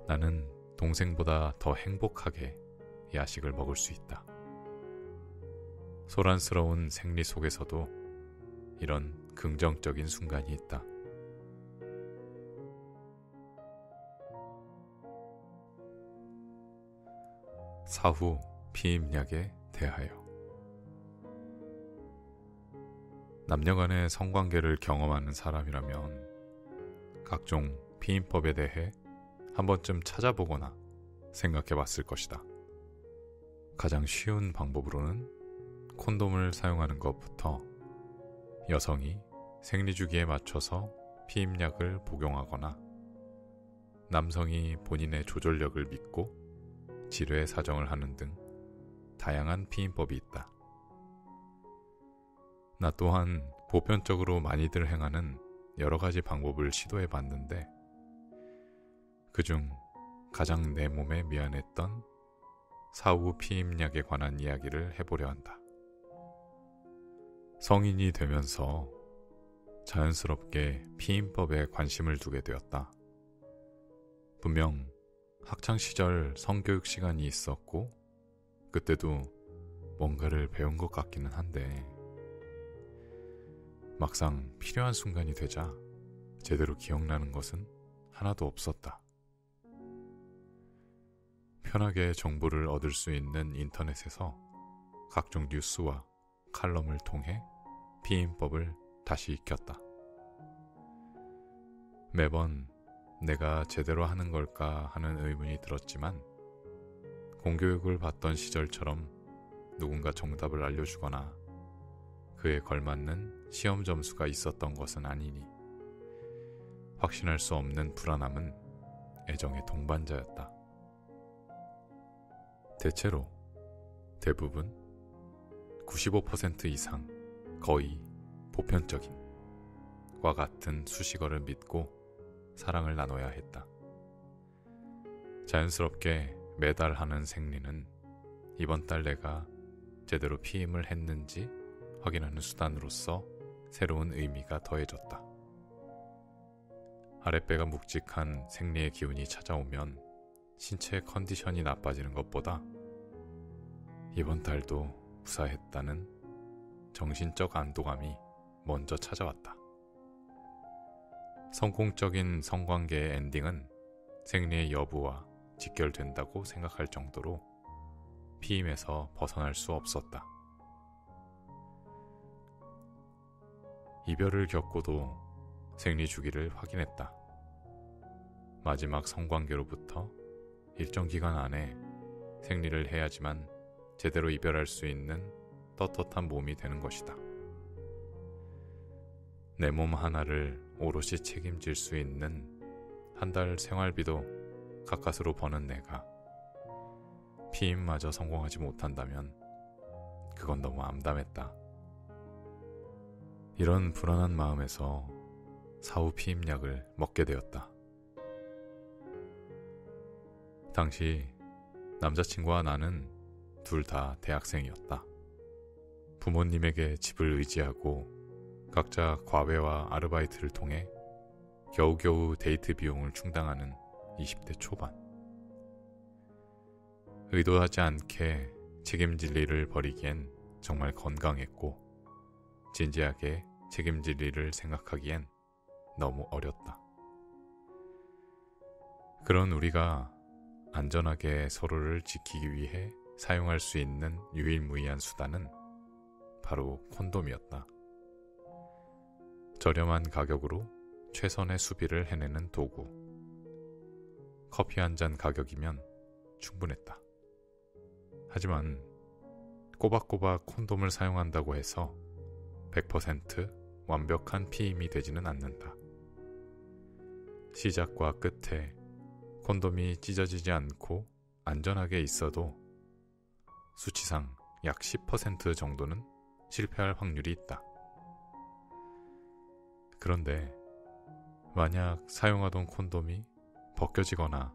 나는 동생보다 더 행복하게 야식을 먹을 수 있다. 소란스러운 생리 속에서도 이런 긍정적인 순간이 있다. 사후 피임약에 대하여. 남녀간의 성관계를 경험하는 사람이라면 각종 피임법에 대해 한 번쯤 찾아보거나 생각해 봤을 것이다. 가장 쉬운 방법으로는 콘돔을 사용하는 것부터 여성이 생리주기에 맞춰서 피임약을 복용하거나 남성이 본인의 조절력을 믿고 지뢰 사정을 하는 등 다양한 피임법이 있다. 나 또한 보편적으로 많이들 행하는 여러 가지 방법을 시도해 봤는데 그중 가장 내 몸에 미안했던 사후 피임약에 관한 이야기를 해보려 한다. 성인이 되면서 자연스럽게 피임법에 관심을 두게 되었다. 분명 학창시절 성교육 시간이 있었고 그때도 뭔가를 배운 것 같기는 한데 막상 필요한 순간이 되자 제대로 기억나는 것은 하나도 없었다. 편하게 정보를 얻을 수 있는 인터넷에서 각종 뉴스와 칼럼을 통해 피임법을 다시 익혔다. 매번 내가 제대로 하는 걸까 하는 의문이 들었지만 공교육을 받던 시절처럼 누군가 정답을 알려주거나 그에 걸맞는 시험 점수가 있었던 것은 아니니 확신할 수 없는 불안함은 애정의 동반자였다. 대체로 대부분 95% 이상 거의 보편적인 과 같은 수식어를 믿고 사랑을 나눠야 했다. 자연스럽게 매달 하는 생리는 이번 달 내가 제대로 피임을 했는지 확인하는 수단으로서 새로운 의미가 더해졌다. 아랫배가 묵직한 생리의 기운이 찾아오면 신체의 컨디션이 나빠지는 것보다 이번 달도 무사했다는 정신적 안도감이 먼저 찾아왔다. 성공적인 성관계의 엔딩은 생리의 여부와 직결된다고 생각할 정도로 피임에서 벗어날 수 없었다. 이별을 겪고도 생리 주기를 확인했다. 마지막 성관계로부터 일정 기간 안에 생리를 해야지만 제대로 이별할 수 있는 떳떳한 몸이 되는 것이다. 내 몸 하나를 오롯이 책임질 수 있는 한 달 생활비도 가까스로 버는 내가 피임마저 성공하지 못한다면 그건 너무 암담했다. 이런 불안한 마음에서 사후 피임약을 먹게 되었다. 당시 남자친구와 나는 둘 다 대학생이었다. 부모님에게 집을 의지하고 각자 과외와 아르바이트를 통해 겨우겨우 데이트 비용을 충당하는 20대 초반. 의도하지 않게 책임질 일을 벌이기엔 정말 건강했고 진지하게 책임질 일을 생각하기엔 너무 어렸다. 그런 우리가 안전하게 서로를 지키기 위해 사용할 수 있는 유일무이한 수단은 바로 콘돔이었다. 저렴한 가격으로 최선의 수비를 해내는 도구. 커피 한 잔 가격이면 충분했다. 하지만 꼬박꼬박 콘돔을 사용한다고 해서 100% 완벽한 피임이 되지는 않는다. 시작과 끝에 콘돔이 찢어지지 않고 안전하게 있어도 수치상 약 10% 정도는 실패할 확률이 있다. 그런데 만약 사용하던 콘돔이 벗겨지거나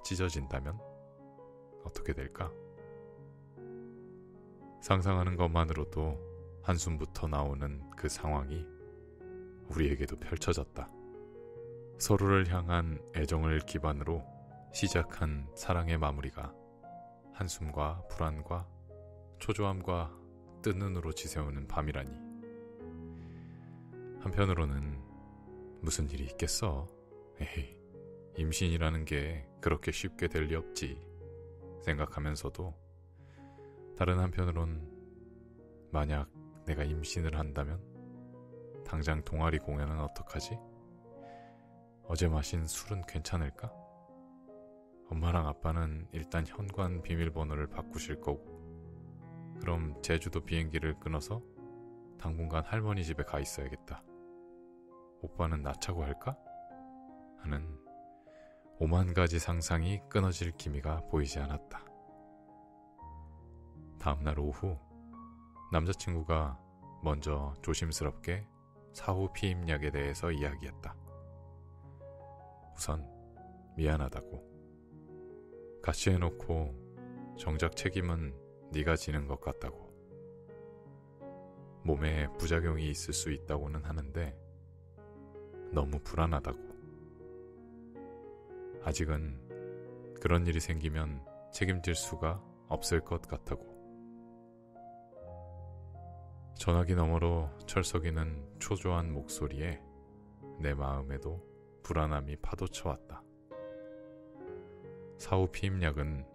찢어진다면 어떻게 될까? 상상하는 것만으로도 한숨부터 나오는 그 상황이 우리에게도 펼쳐졌다. 서로를 향한 애정을 기반으로 시작한 사랑의 마무리가 한숨과 불안과 초조함과 뜬 눈으로 지새우는 밤이라니. 한편으로는 무슨 일이 있겠어? 에이, 임신이라는 게 그렇게 쉽게 될 리 없지 생각하면서도 다른 한편으론 만약 내가 임신을 한다면 당장 동아리 공연은 어떡하지? 어제 마신 술은 괜찮을까? 엄마랑 아빠는 일단 현관 비밀번호를 바꾸실 거고 그럼 제주도 비행기를 끊어서 당분간 할머니 집에 가 있어야겠다. 오빠는 나 차고 할까? 하는 오만 가지 상상이 끊어질 기미가 보이지 않았다. 다음날 오후 남자친구가 먼저 조심스럽게 사후 피임약에 대해서 이야기했다. 우선 미안하다고. 같이 해놓고 정작 책임은 네가 지는 것 같다고. 몸에 부작용이 있을 수 있다고는 하는데 너무 불안하다고. 아직은 그런 일이 생기면 책임질 수가 없을 것 같다고. 전화기 너머로 철썩이는 초조한 목소리에 내 마음에도 불안함이 파도쳐왔다. 사후 피임약은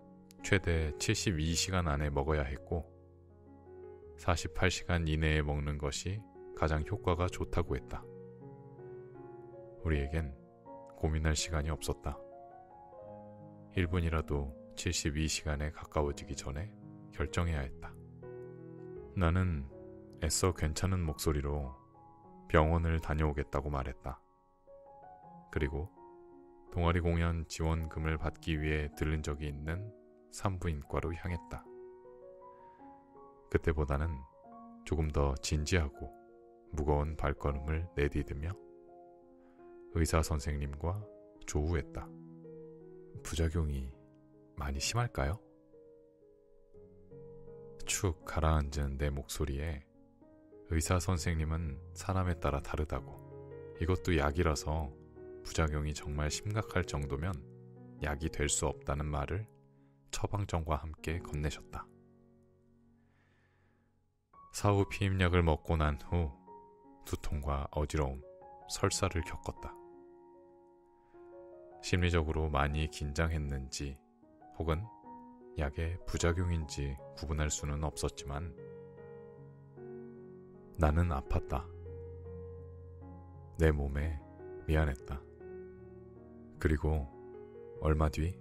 최대 72시간 안에 먹어야 했고 48시간 이내에 먹는 것이 가장 효과가 좋다고 했다. 우리에겐 고민할 시간이 없었다. 1분이라도 72시간에 가까워지기 전에 결정해야 했다. 나는 애써 괜찮은 목소리로 병원을 다녀오겠다고 말했다. 그리고 동아리 공연 지원금을 받기 위해 들른 적이 있는 산부인과로 향했다. 그때보다는 조금 더 진지하고 무거운 발걸음을 내디디며 의사 선생님과 조우했다. 부작용이 많이 심할까요? 축 가라앉은 내 목소리에 의사 선생님은 사람에 따라 다르다고, 이것도 약이라서 부작용이 정말 심각할 정도면 약이 될 수 없다는 말을 처방전과 함께 건네셨다. 사후 피임약을 먹고 난 후 두통과 어지러움, 설사를 겪었다. 심리적으로 많이 긴장했는지 혹은 약의 부작용인지 구분할 수는 없었지만 나는 아팠다. 내 몸에 미안했다. 그리고 얼마 뒤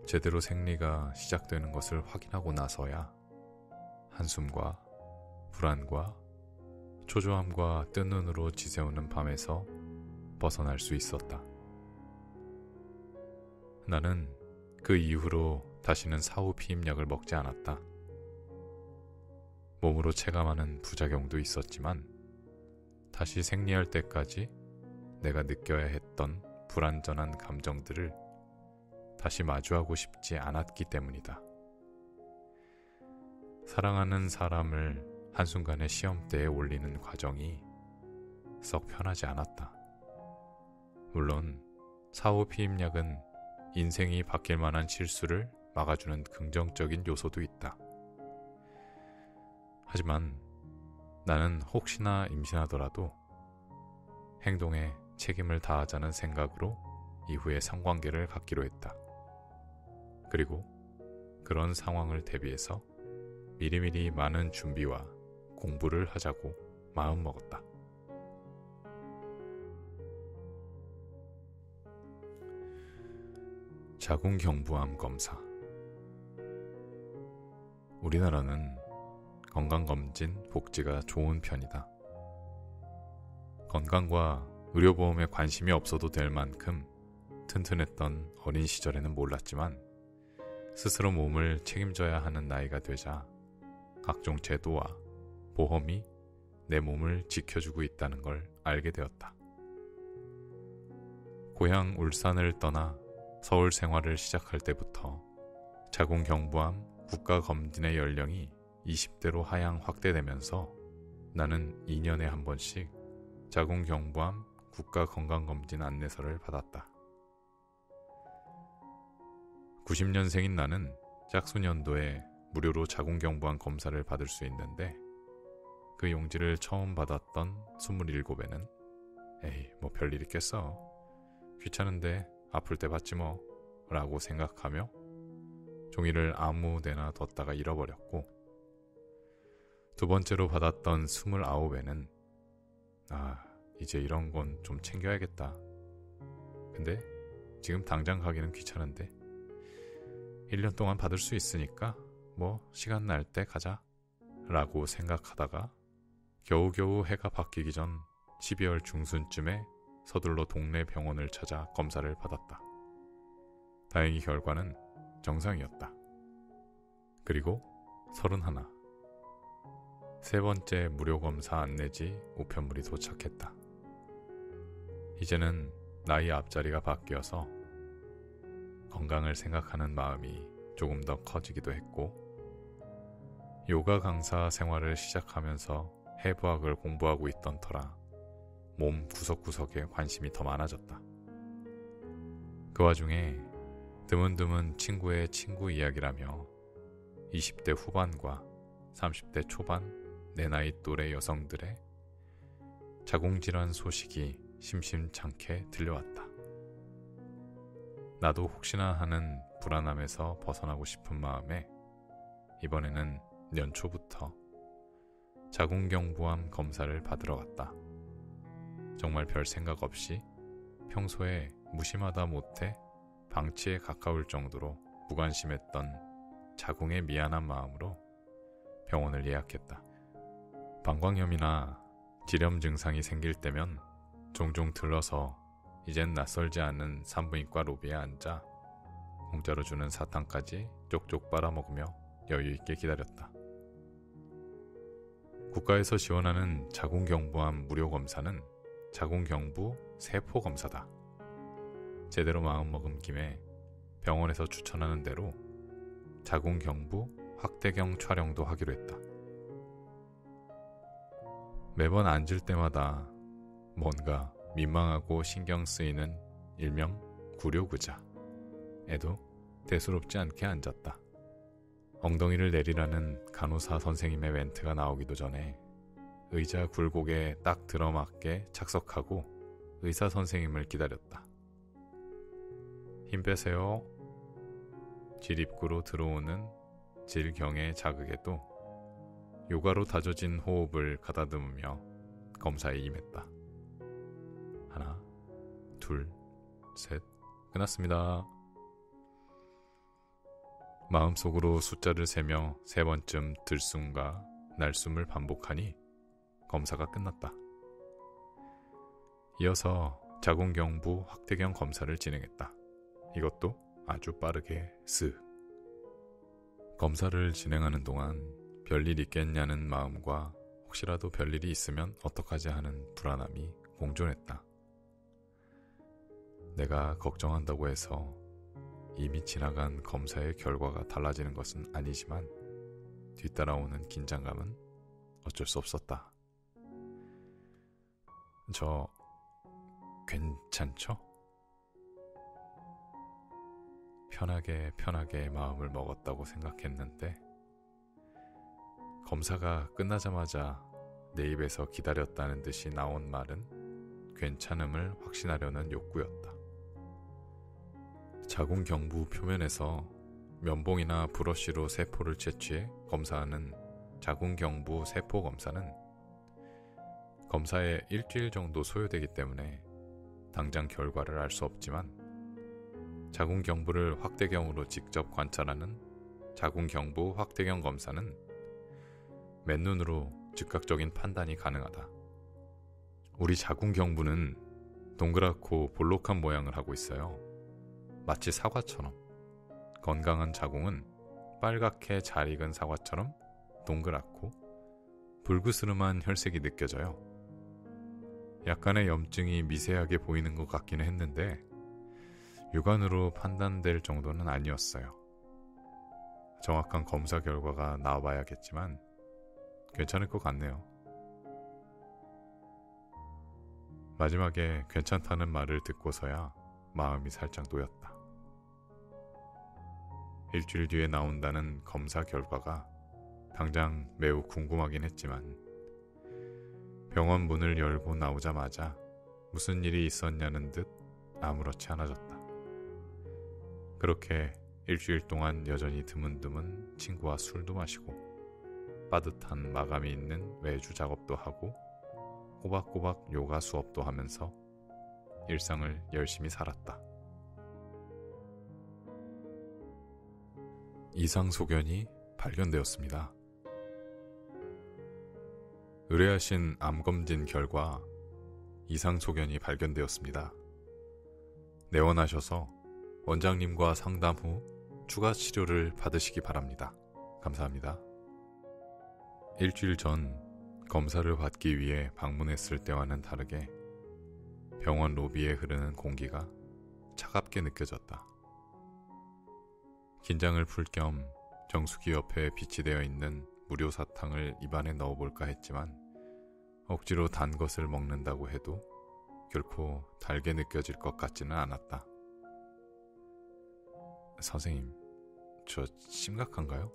제대로 생리가 시작되는 것을 확인하고 나서야 한숨과 불안과 초조함과 뜬 눈으로 지새우는 밤에서 벗어날 수 있었다. 나는 그 이후로 다시는 사후 피임약을 먹지 않았다. 몸으로 체감하는 부작용도 있었지만 다시 생리할 때까지 내가 느껴야 했던 불완전한 감정들을 다시 마주하고 싶지 않았기 때문이다. 사랑하는 사람을 한순간에 시험대에 올리는 과정이 썩 편하지 않았다. 물론 사후 피임약은 인생이 바뀔 만한 실수를 막아주는 긍정적인 요소도 있다. 하지만 나는 혹시나 임신하더라도 행동에 책임을 다하자는 생각으로 이후에 성관계를 갖기로 했다. 그리고 그런 상황을 대비해서 미리미리 많은 준비와 공부를 하자고 마음먹었다. 자궁경부암 검사. 우리나라는 건강검진 복지가 좋은 편이다. 건강과 의료보험에 관심이 없어도 될 만큼 튼튼했던 어린 시절에는 몰랐지만 스스로 몸을 책임져야 하는 나이가 되자 각종 제도와 보험이 내 몸을 지켜주고 있다는 걸 알게 되었다. 고향 울산을 떠나 서울 생활을 시작할 때부터 자궁경부암 국가검진의 연령이 20대로 하향 확대되면서 나는 2년에 한 번씩 자궁경부암 국가건강검진 안내서를 받았다. 90년생인 나는 짝수년도에 무료로 자궁경부암 검사를 받을 수 있는데 그 용지를 처음 받았던 27에는 에이 뭐 별일 있겠어, 귀찮은데 아플 때 받지 뭐 라고 생각하며 종이를 아무 데나 뒀다가 잃어버렸고, 두 번째로 받았던 29에는 이제 이런 건 좀 챙겨야겠다, 근데 지금 당장 가기는 귀찮은데 1년 동안 받을 수 있으니까 뭐 시간 날 때 가자 라고 생각하다가 겨우겨우 해가 바뀌기 전 12월 중순쯤에 서둘러 동네 병원을 찾아 검사를 받았다. 다행히 결과는 정상이었다. 그리고 31. 세 번째 무료 검사 안내지 우편물이 도착했다. 이제는 나이 앞자리가 바뀌어서 건강을 생각하는 마음이 조금 더 커지기도 했고, 요가 강사 생활을 시작하면서 해부학을 공부하고 있던 터라 몸 구석구석에 관심이 더 많아졌다. 그 와중에 드문드문 친구의 친구 이야기라며 20대 후반과 30대 초반 내 나이 또래 여성들의 자궁질환 소식이 심심찮게 들려왔다. 나도 혹시나 하는 불안함에서 벗어나고 싶은 마음에 이번에는 연초부터 자궁경부암 검사를 받으러 갔다. 정말 별 생각 없이 평소에 무심하다 못해 방치에 가까울 정도로 무관심했던 자궁에 미안한 마음으로 병원을 예약했다. 방광염이나 지렴 증상이 생길 때면 종종 들러서 이젠 낯설지 않은 산부인과 로비에 앉아 공짜로 주는 사탕까지 쪽쪽 빨아먹으며 여유있게 기다렸다. 국가에서 지원하는 자궁경부암 무료 검사는 자궁경부 세포 검사다. 제대로 마음먹은 김에 병원에서 추천하는 대로 자궁경부 확대경 촬영도 하기로 했다. 매번 앉을 때마다 뭔가 민망하고 신경 쓰이는 일명 구료구자에도 대수롭지 않게 앉았다. 엉덩이를 내리라는 간호사 선생님의 멘트가 나오기도 전에 의자 굴곡에 딱 들어맞게 착석하고 의사 선생님을 기다렸다. 힘 빼세요. 질 입구로 들어오는 질경의 자극에도 요가로 다져진 호흡을 가다듬으며 검사에 임했다. 하나, 둘, 셋, 끝났습니다. 마음속으로 숫자를 세며 3번쯤 들숨과 날숨을 반복하니 검사가 끝났다. 이어서 자궁경부 확대경 검사를 진행했다. 이것도 아주 빠르게 쓱. 검사를 진행하는 동안 별일 있겠냐는 마음과 혹시라도 별일이 있으면 어떡하지 하는 불안함이 공존했다. 내가 걱정한다고 해서 이미 지나간 검사의 결과가 달라지는 것은 아니지만 뒤따라오는 긴장감은 어쩔 수 없었다. 저 괜찮죠? 편하게 마음을 먹었다고 생각했는데 검사가 끝나자마자 내 입에서 기다렸다는 듯이 나온 말은 괜찮음을 확신하려는 욕구였다. 자궁경부 표면에서 면봉이나 브러쉬로 세포를 채취해 검사하는 자궁경부 세포 검사는 검사에 일주일 정도 소요되기 때문에 당장 결과를 알 수 없지만 자궁경부를 확대경으로 직접 관찰하는 자궁경부 확대경 검사는 맨눈으로 즉각적인 판단이 가능하다. 우리 자궁경부는 동그랗고 볼록한 모양을 하고 있어요. 마치 사과처럼. 건강한 자궁은 빨갛게 잘 익은 사과처럼 동그랗고 불그스름한 혈색이 느껴져요. 약간의 염증이 미세하게 보이는 것 같기는 했는데 육안으로 판단될 정도는 아니었어요. 정확한 검사 결과가 나와봐야겠지만 괜찮을 것 같네요. 마지막에 괜찮다는 말을 듣고서야 마음이 살짝 놓였다. 일주일 뒤에 나온다는 검사 결과가 당장 매우 궁금하긴 했지만 병원 문을 열고 나오자마자 무슨 일이 있었냐는 듯 아무렇지 않아졌다. 그렇게 일주일 동안 여전히 드문드문 친구와 술도 마시고 빠듯한 마감이 있는 외주 작업도 하고 꼬박꼬박 요가 수업도 하면서 일상을 열심히 살았다. 이상소견이 발견되었습니다. 의뢰하신 암검진 결과 이상소견이 발견되었습니다. 내원하셔서 원장님과 상담 후 추가 치료를 받으시기 바랍니다. 감사합니다. 일주일 전 검사를 받기 위해 방문했을 때와는 다르게 병원 로비에 흐르는 공기가 차갑게 느껴졌다. 긴장을 풀 겸 정수기 옆에 비치되어 있는 무료 사탕을 입안에 넣어볼까 했지만 억지로 단 것을 먹는다고 해도 결코 달게 느껴질 것 같지는 않았다. 선생님, 저 심각한가요?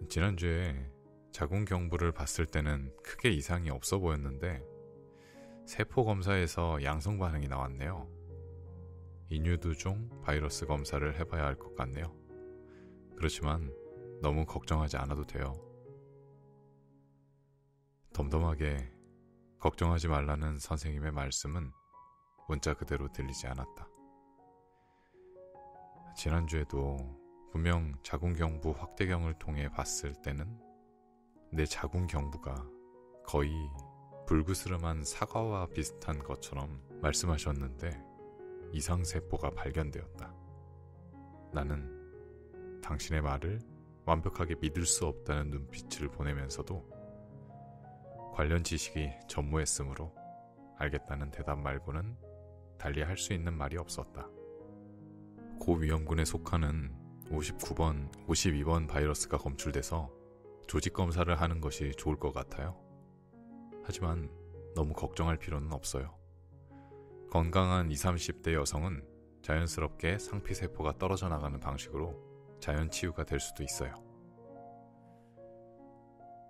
지난주에 자궁경부를 봤을 때는 크게 이상이 없어 보였는데 세포 검사에서 양성 반응이 나왔네요. 인유두종 바이러스 검사를 해봐야 할 것 같네요. 그렇지만 너무 걱정하지 않아도 돼요. 덤덤하게 걱정하지 말라는 선생님의 말씀은 문자 그대로 들리지 않았다. 지난주에도 분명 자궁경부 확대경을 통해 봤을 때는 내 자궁경부가 거의 불그스름한 사과와 비슷한 것처럼 말씀하셨는데 이상세포가 발견되었다. 나는 당신의 말을 완벽하게 믿을 수 없다는 눈빛을 보내면서도 관련 지식이 전무했으므로 알겠다는 대답 말고는 달리 할 수 있는 말이 없었다. 고위험군에 속하는 59번, 52번 바이러스가 검출돼서 조직 검사를 하는 것이 좋을 것 같아요. 하지만 너무 걱정할 필요는 없어요. 건강한 20, 30대 여성은 자연스럽게 상피세포가 떨어져 나가는 방식으로 자연 치유가 될 수도 있어요.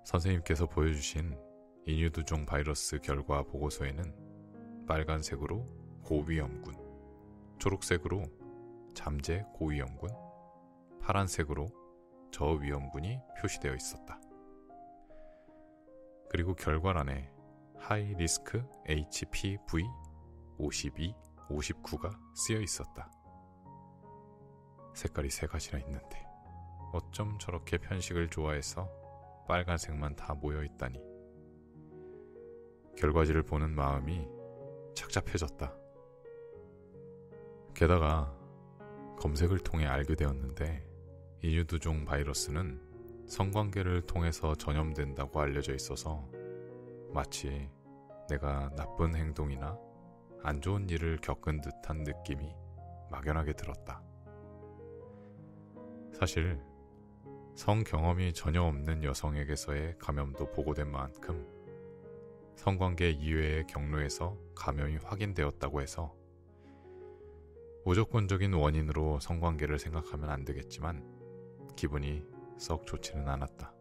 선생님께서 보여주신 인유두종 바이러스 결과 보고서에는 빨간색으로 고위험군, 초록색으로 잠재 고위험군, 파란색으로 저위험군이 표시되어 있었다. 그리고 결과란에 하이 리스크 HPV 52, 59가 쓰여 있었다. 색깔이 3가지나 있는데 어쩜 저렇게 편식을 좋아해서 빨간색만 다 모여 있다니. 결과지를 보는 마음이 착잡해졌다. 게다가 검색을 통해 알게 되었는데 인유두종 바이러스는 성관계를 통해서 전염된다고 알려져 있어서 마치 내가 나쁜 행동이나 안 좋은 일을 겪은 듯한 느낌이 막연하게 들었다. 사실 성 경험이 전혀 없는 여성에게서의 감염도 보고된 만큼 성관계 이외의 경로에서 감염이 확인되었다고 해서 무조건적인 원인으로 성관계를 생각하면 안 되겠지만 기분이 썩 좋지는 않았다.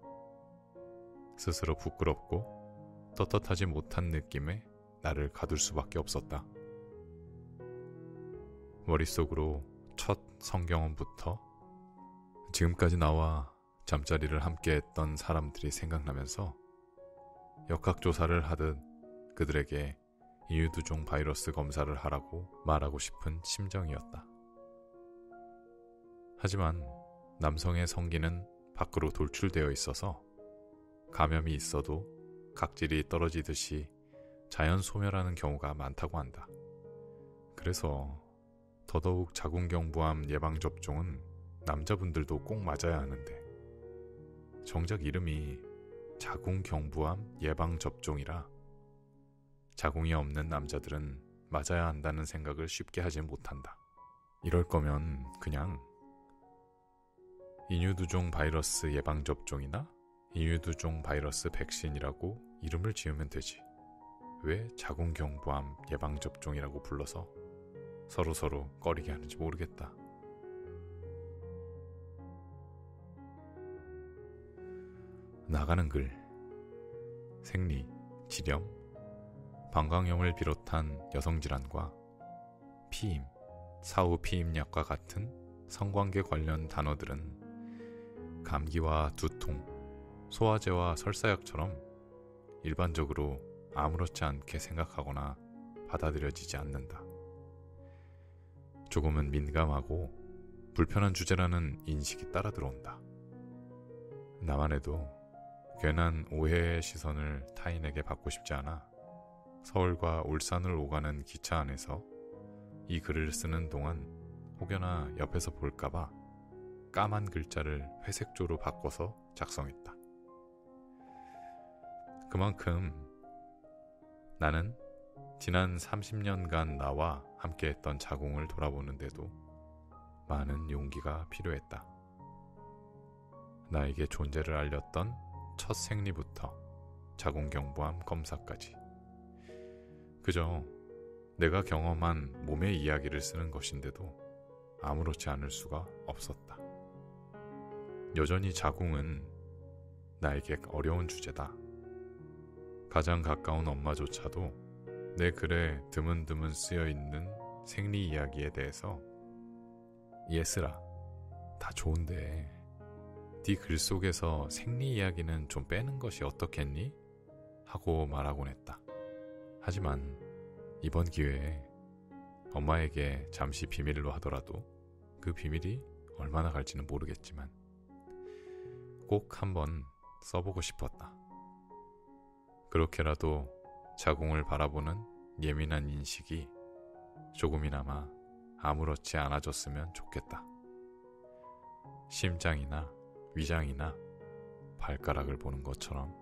스스로 부끄럽고 떳떳하지 못한 느낌에 나를 가둘 수밖에 없었다. 머릿속으로 첫 성경험부터 지금까지 나와 잠자리를 함께 했던 사람들이 생각나면서 역학조사를 하듯 그들에게 인유두종 바이러스 검사를 하라고 말하고 싶은 심정이었다. 하지만 남성의 성기는 밖으로 돌출되어 있어서 감염이 있어도 각질이 떨어지듯이 자연 소멸하는 경우가 많다고 한다. 그래서 더더욱 자궁경부암 예방접종은 남자분들도 꼭 맞아야 하는데 정작 이름이 자궁경부암 예방접종이라 자궁이 없는 남자들은 맞아야 한다는 생각을 쉽게 하지 못한다. 이럴 거면 그냥 인유두종 바이러스 예방접종이나 인유두종 바이러스 백신이라고 이름을 지으면 되지. 왜 자궁경부암 예방접종이라고 불러서 서로 꺼리게 하는지 모르겠다. 나가는 글, 생리, 지렴, 방광염을 비롯한 여성질환과 피임, 사후 피임약과 같은 성관계 관련 단어들은 감기와 두통, 소화제와 설사약처럼 일반적으로 아무렇지 않게 생각하거나 받아들여지지 않는다. 조금은 민감하고 불편한 주제라는 인식이 따라 들어온다. 나만 해도 괜한 오해의 시선을 타인에게 받고 싶지 않아 서울과 울산을 오가는 기차 안에서 이 글을 쓰는 동안 혹여나 옆에서 볼까봐 까만 글자를 회색조로 바꿔서 작성했다. 그만큼 나는 지난 30년간 나와 함께했던 자궁을 돌아보는데도 많은 용기가 필요했다. 나에게 존재를 알렸던 첫 생리부터 자궁경부암 검사까지 그저 내가 경험한 몸의 이야기를 쓰는 것인데도 아무렇지 않을 수가 없었다. 여전히 자궁은 나에게 어려운 주제다. 가장 가까운 엄마조차도 내 글에 드문드문 쓰여있는 생리 이야기에 대해서 예슬아, 다 좋은데 네 글 속에서 생리 이야기는 좀 빼는 것이 어떻겠니? 하고 말하곤 했다. 하지만 이번 기회에 엄마에게 잠시 비밀로 하더라도 그 비밀이 얼마나 갈지는 모르겠지만 꼭 한번 써보고 싶었다. 그렇게라도 자궁을 바라보는 예민한 인식이 조금이나마 아무렇지 않아졌으면 좋겠다. 심장이나 위장이나 발가락을 보는 것처럼